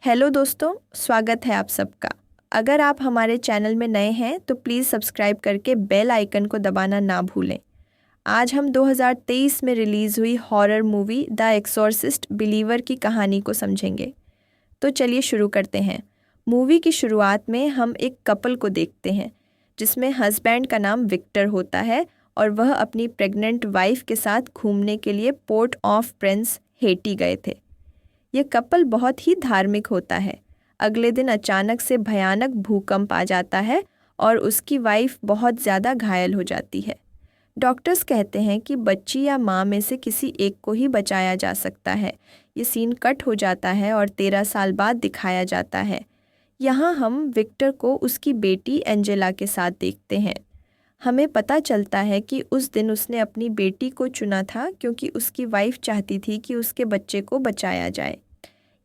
Hello दोस्तों, स्वागत है आप सबका। अगर आप हमारे चैनल में नए हैं तो प्लीज़ सब्सक्राइब करके बेल आइकन को दबाना ना भूलें। आज हम 2023 में रिलीज़ हुई horror movie the exorcist believer की कहानी को समझेंगे। तो चलिए शुरू करते हैं। मूवी की शुरुआत में हम एक कपल को देखते हैं जिसमें हस्बैंड का नाम विक्टर होता है और वह अपनी प्रेग्नेंट वाइफ के साथ घूमने के लिए पोर्ट ऑफ प्रिंस हेटी गए थे। ये कपल बहुत ही धार्मिक होता है। अगले दिन अचानक से भयानक भूकंप आ जाता है और उसकी वाइफ बहुत ज़्यादा घायल हो जाती है। डॉक्टर्स कहते हैं कि बच्ची या माँ में से किसी एक को ही बचाया जा सकता है। ये सीन कट हो जाता है और 13 साल बाद दिखाया जाता है। यहाँ हम विक्टर को उसकी बेटी एंजेला के साथ देखते हैं। हमें पता चलता है कि उस दिन उसने अपनी बेटी को चुना था क्योंकि उसकी वाइफ चाहती थी कि उसके बच्चे को बचाया जाए।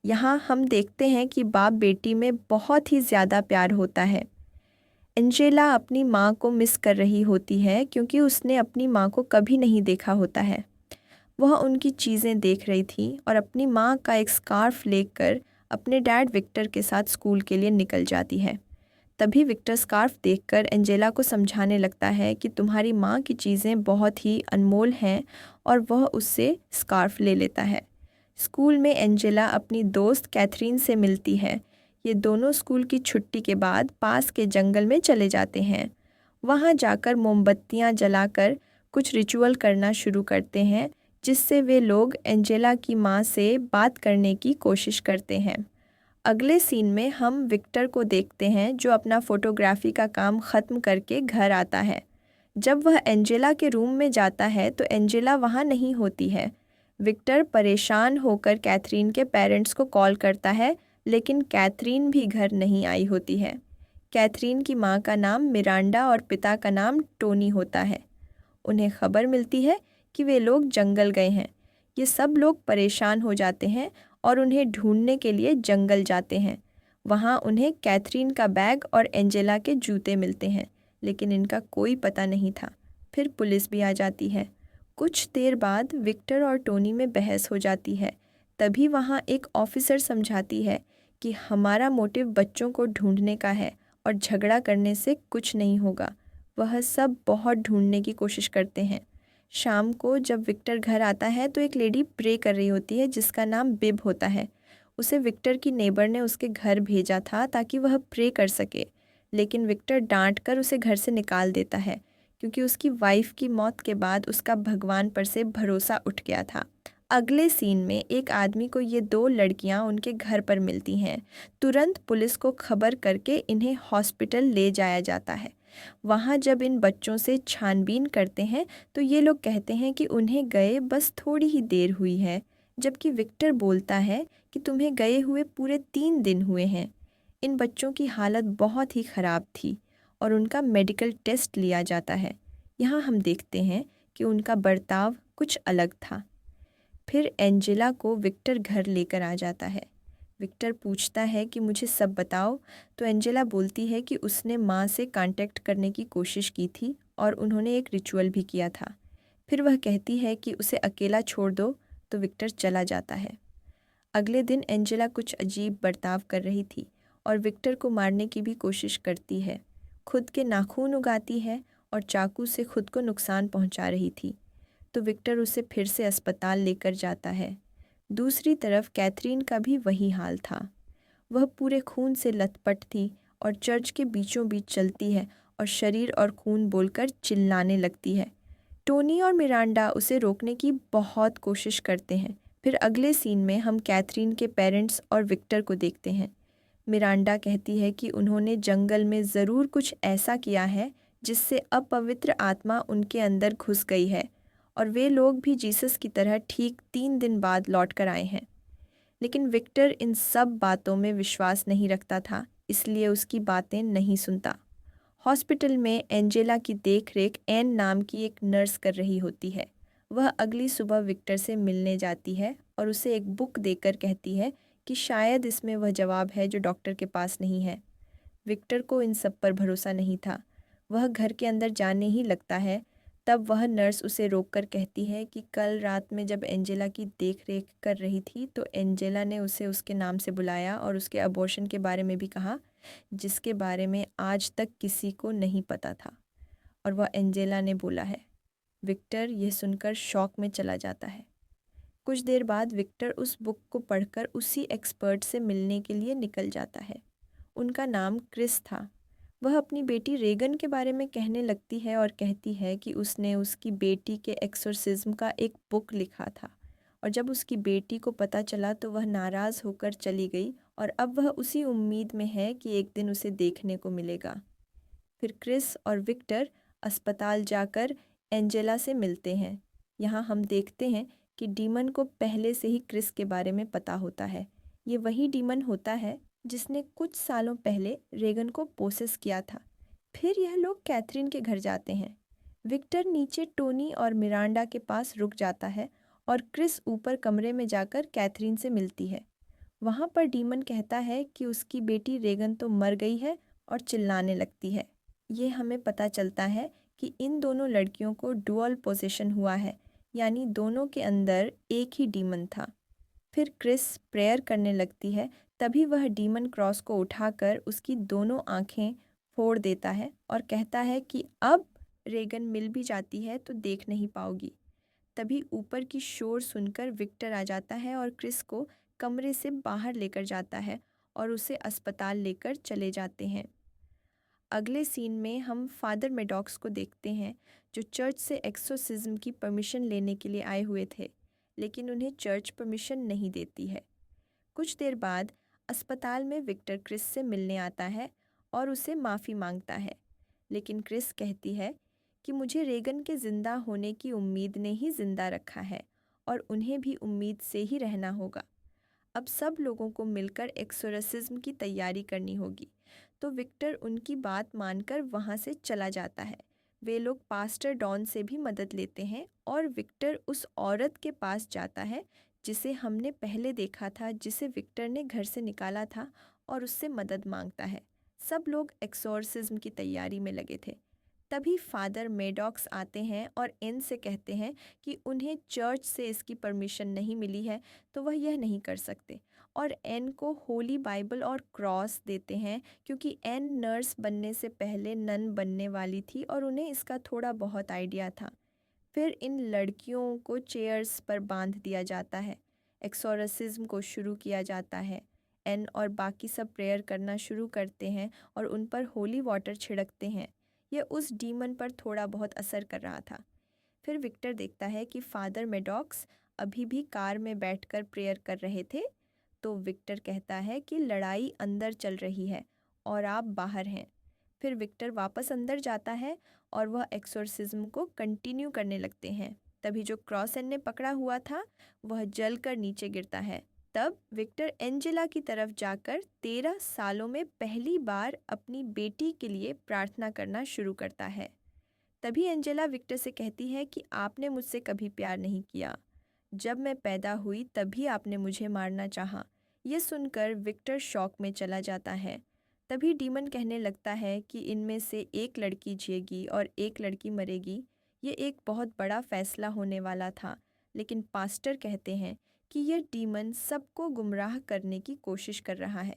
यहाँ हम देखते हैं कि बाप बेटी में बहुत ही ज़्यादा प्यार होता है। एंजेला अपनी माँ को मिस कर रही होती है क्योंकि उसने अपनी माँ को कभी नहीं देखा होता है। वह उनकी चीज़ें देख रही थी और अपनी माँ का एक स्कार्फ लेकर अपने डैड विक्टर के साथ स्कूल के लिए निकल जाती है। तभी विक्टर स्कार्फ देखकर एंजेला को समझाने लगता है कि तुम्हारी माँ की चीज़ें बहुत ही अनमोल हैं और वह उससे स्कार्फ ले लेता है। स्कूल में एंजेला अपनी दोस्त कैथरीन से मिलती है। ये दोनों स्कूल की छुट्टी के बाद पास के जंगल में चले जाते हैं। वहाँ जाकर मोमबत्तियाँ जलाकर कुछ रिचुअल करना शुरू करते हैं जिससे वे लोग एंजेला की माँ से बात करने की कोशिश करते हैं। अगले सीन में हम विक्टर को देखते हैं जो अपना फोटोग्राफी का काम ख़त्म करके घर आता है। जब वह एंजेला के रूम में जाता है तो एंजेला वहाँ नहीं होती है। विक्टर परेशान होकर कैथरीन के पेरेंट्स को कॉल करता है लेकिन कैथरीन भी घर नहीं आई होती है। कैथरीन की माँ का नाम मिरांडा और पिता का नाम टोनी होता है। उन्हें खबर मिलती है कि वे लोग जंगल गए हैं। ये सब लोग परेशान हो जाते हैं और उन्हें ढूंढने के लिए जंगल जाते हैं। वहाँ उन्हें कैथरीन का बैग और एंजेला के जूते मिलते हैं लेकिन इनका कोई पता नहीं था। फिर पुलिस भी आ जाती है। कुछ देर बाद विक्टर और टोनी में बहस हो जाती है। तभी वहाँ एक ऑफिसर समझाती है कि हमारा मोटिव बच्चों को ढूंढने का है और झगड़ा करने से कुछ नहीं होगा। वह सब बहुत ढूंढने की कोशिश करते हैं। शाम को जब विक्टर घर आता है तो एक लेडी प्रे कर रही होती है जिसका नाम बिब होता है। उसे विक्टर की नेबर ने उसके घर भेजा था ताकि वह प्रे कर सके, लेकिन विक्टर डांट कर उसे घर से निकाल देता है क्योंकि उसकी वाइफ की मौत के बाद उसका भगवान पर से भरोसा उठ गया था। अगले सीन में एक आदमी को ये दो लड़कियां उनके घर पर मिलती हैं। तुरंत पुलिस को खबर करके इन्हें हॉस्पिटल ले जाया जाता है। वहाँ जब इन बच्चों से छानबीन करते हैं तो ये लोग कहते हैं कि उन्हें गए बस थोड़ी ही देर हुई है, जबकि विक्टर बोलता है कि तुम्हें गए हुए पूरे 3 दिन हुए हैं। इन बच्चों की हालत बहुत ही ख़राब थी और उनका मेडिकल टेस्ट लिया जाता है। यहाँ हम देखते हैं कि उनका बर्ताव कुछ अलग था। फिर एंजेला को विक्टर घर लेकर आ जाता है। विक्टर पूछता है कि मुझे सब बताओ, तो एंजेला बोलती है कि उसने माँ से कांटेक्ट करने की कोशिश की थी और उन्होंने एक रिचुअल भी किया था। फिर वह कहती है कि उसे अकेला छोड़ दो, तो विक्टर चला जाता है। अगले दिन एंजेला कुछ अजीब बर्ताव कर रही थी और विक्टर को मारने की भी कोशिश करती है। खुद के नाखून उगाती है और चाकू से खुद को नुकसान पहुंचा रही थी, तो विक्टर उसे फिर से अस्पताल लेकर जाता है। दूसरी तरफ कैथरीन का भी वही हाल था। वह पूरे खून से लथपथ थी और चर्च के बीचों बीच चलती है और शरीर और खून बोलकर चिल्लाने लगती है। टोनी और मिरांडा उसे रोकने की बहुत कोशिश करते हैं। फिर अगले सीन में हम कैथरीन के पेरेंट्स और विक्टर को देखते हैं। मिरांडा कहती है कि उन्होंने जंगल में ज़रूर कुछ ऐसा किया है जिससे अपवित्र आत्मा उनके अंदर घुस गई है और वे लोग भी जीसस की तरह ठीक 3 दिन बाद लौट कर आए हैं। लेकिन विक्टर इन सब बातों में विश्वास नहीं रखता था, इसलिए उसकी बातें नहीं सुनता। हॉस्पिटल में एंजेला की देखरेख एन नाम की एक नर्स कर रही होती है। वह अगली सुबह विक्टर से मिलने जाती है और उसे एक बुक देकर कहती है कि शायद इसमें वह जवाब है जो डॉक्टर के पास नहीं है। विक्टर को इन सब पर भरोसा नहीं था। वह घर के अंदर जाने ही लगता है। तब वह नर्स उसे रोककर कहती है कि कल रात में जब एंजेला की देख रेख कर रही थी तो एंजेला ने उसे उसके नाम से बुलाया और उसके अबॉर्शन के बारे में भी कहा, जिसके बारे में आज तक किसी को नहीं पता था। और वह एंजेला ने बोला है। विक्टर यह सुनकर शॉक में चला जाता है। कुछ देर बाद विक्टर उस बुक को पढ़कर उसी एक्सपर्ट से मिलने के लिए निकल जाता है। उनका नाम क्रिस था। वह अपनी बेटी रेगन के बारे में कहने लगती है और कहती है कि उसने उसकी बेटी के एक्सोर्सिज्म का एक बुक लिखा था और जब उसकी बेटी को पता चला तो वह नाराज़ होकर चली गई और अब वह उसी उम्मीद में है कि एक दिन उसे देखने को मिलेगा। फिर क्रिस और विक्टर अस्पताल जाकर एंजेला से मिलते हैं। यहाँ हम देखते हैं कि डीमन को पहले से ही क्रिस के बारे में पता होता है। ये वही डीमन होता है जिसने कुछ सालों पहले रेगन को पोसेस किया था। फिर यह लोग कैथरीन के घर जाते हैं। विक्टर नीचे टोनी और मिरांडा के पास रुक जाता है और क्रिस ऊपर कमरे में जाकर कैथरीन से मिलती है। वहाँ पर डीमन कहता है कि उसकी बेटी रेगन तो मर गई है और चिल्लाने लगती है। ये हमें पता चलता है कि इन दोनों लड़कियों को डुअल पोसेशन हुआ है, यानी दोनों के अंदर एक ही डीमन था। फिर क्रिस प्रेयर करने लगती है, तभी वह डीमन क्रॉस को उठाकर उसकी दोनों आंखें फोड़ देता है और कहता है कि अब रेगन मिल भी जाती है तो देख नहीं पाओगी। तभी ऊपर की शोर सुनकर विक्टर आ जाता है और क्रिस को कमरे से बाहर लेकर जाता है और उसे अस्पताल लेकर चले जाते हैं। अगले सीन में हम फादर मेडॉक्स को देखते हैं जो चर्च से एक्सोर्सिज्म की परमिशन लेने के लिए आए हुए थे, लेकिन उन्हें चर्च परमिशन नहीं देती है। कुछ देर बाद अस्पताल में विक्टर क्रिस से मिलने आता है और उसे माफ़ी मांगता है, लेकिन क्रिस कहती है कि मुझे रेगन के ज़िंदा होने की उम्मीद ने ही ज़िंदा रखा है और उन्हें भी उम्मीद से ही रहना होगा। अब सब लोगों को मिलकर एक्सोर्सिज्म की तैयारी करनी होगी। तो विक्टर उनकी बात मानकर वहाँ से चला जाता है। वे लोग पास्टर डॉन से भी मदद लेते हैं और विक्टर उस औरत के पास जाता है जिसे हमने पहले देखा था, जिसे विक्टर ने घर से निकाला था, और उससे मदद मांगता है। सब लोग एक्सोर्सिज्म की तैयारी में लगे थे। तभी फादर मेडॉक्स आते हैं और एन से कहते हैं कि उन्हें चर्च से इसकी परमिशन नहीं मिली है तो वह यह नहीं कर सकते, और एन को होली बाइबल और क्रॉस देते हैं क्योंकि एन नर्स बनने से पहले नन बनने वाली थी और उन्हें इसका थोड़ा बहुत आइडिया था। फिर इन लड़कियों को चेयर्स पर बांध दिया जाता है। एक्सोर्सिज्म को शुरू किया जाता है। एन और बाकी सब प्रेयर करना शुरू करते हैं और उन पर होली वाटर छिड़कते हैं। यह उस डीमन पर थोड़ा बहुत असर कर रहा था। फिर विक्टर देखता है कि फादर मेडॉक्स अभी भी कार में बैठकर प्रेयर कर रहे थे। तो विक्टर कहता है कि लड़ाई अंदर चल रही है और आप बाहर हैं। फिर विक्टर वापस अंदर जाता है और वह एक्सोर्सिज्म को कंटिन्यू करने लगते हैं। तभी जो क्रॉस एन ने पकड़ा हुआ था वह जलकर नीचे गिरता है। तब विक्टर एंजेला की तरफ जाकर 13 सालों में पहली बार अपनी बेटी के लिए प्रार्थना करना शुरू करता है। तभी एंजेला विक्टर से कहती है कि आपने मुझसे कभी प्यार नहीं किया। जब मैं पैदा हुई तभी आपने मुझे मारना चाहा। ये सुनकर विक्टर शॉक में चला जाता है। तभी डीमन कहने लगता है कि इनमें से एक लड़की जिएगी और एक लड़की मरेगी। ये एक बहुत बड़ा फैसला होने वाला था, लेकिन पास्टर कहते हैं कि यह डीमन सबको गुमराह करने की कोशिश कर रहा है।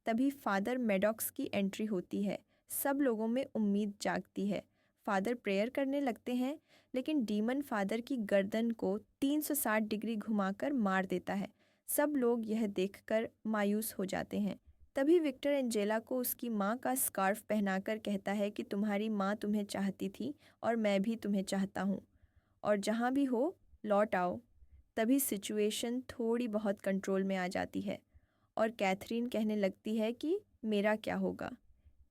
तभी फादर मेडॉक्स की एंट्री होती है। सब लोगों में उम्मीद जागती है। फादर प्रेयर करने लगते हैं, लेकिन डीमन फादर की गर्दन को 360 डिग्री घुमाकर मार देता है। सब लोग यह देखकर मायूस हो जाते हैं। तभी विक्टर एंजेला को उसकी माँ का स्कार्फ पहनाकर कहता है कि तुम्हारी माँ तुम्हें चाहती थी और मैं भी तुम्हें चाहता हूँ, और जहाँ भी हो लौट आओ। तभी सिचुएशन थोड़ी बहुत कंट्रोल में आ जाती है और कैथरीन कहने लगती है कि मेरा क्या होगा।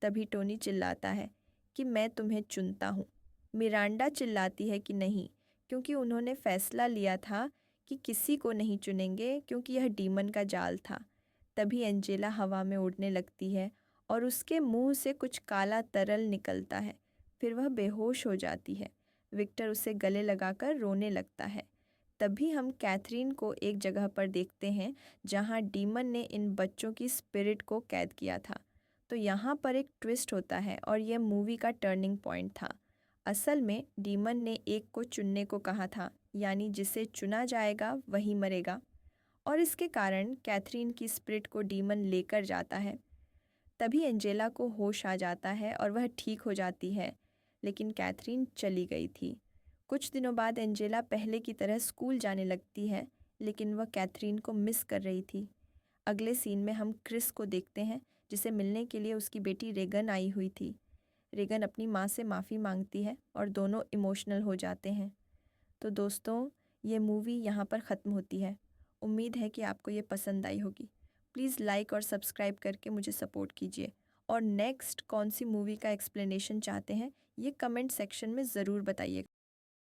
तभी टोनी चिल्लाता है कि मैं तुम्हें चुनता हूँ। मिरांडा चिल्लाती है कि नहीं, क्योंकि उन्होंने फैसला लिया था कि किसी को नहीं चुनेंगे क्योंकि यह डीमन का जाल था। तभी एंजेला हवा में उड़ने लगती है और उसके मुंह से कुछ काला तरल निकलता है। फिर वह बेहोश हो जाती है। विक्टर उसे गले लगाकर रोने लगता है। तभी हम कैथरीन को एक जगह पर देखते हैं जहाँ डीमन ने इन बच्चों की स्पिरिट को कैद किया था। तो यहाँ पर एक ट्विस्ट होता है और यह मूवी का टर्निंग पॉइंट था। असल में डीमन ने एक को चुनने को कहा था, यानी जिसे चुना जाएगा वही मरेगा, और इसके कारण कैथरीन की स्पिरिट को डीमन लेकर जाता है। तभी एंजेला को होश आ जाता है और वह ठीक हो जाती है, लेकिन कैथरीन चली गई थी। कुछ दिनों बाद एंजेला पहले की तरह स्कूल जाने लगती है, लेकिन वह कैथरीन को मिस कर रही थी। अगले सीन में हम क्रिस को देखते हैं, जिसे मिलने के लिए उसकी बेटी रेगन आई हुई थी। रेगन अपनी माँ से माफ़ी मांगती है और दोनों इमोशनल हो जाते हैं। तो दोस्तों, ये मूवी यहाँ पर ख़त्म होती है। उम्मीद है कि आपको ये पसंद आई होगी। प्लीज़ लाइक और सब्सक्राइब करके मुझे सपोर्ट कीजिए, और नेक्स्ट कौन सी मूवी का एक्सप्लेनेशन चाहते हैं ये कमेंट सेक्शन में ज़रूर बताइए।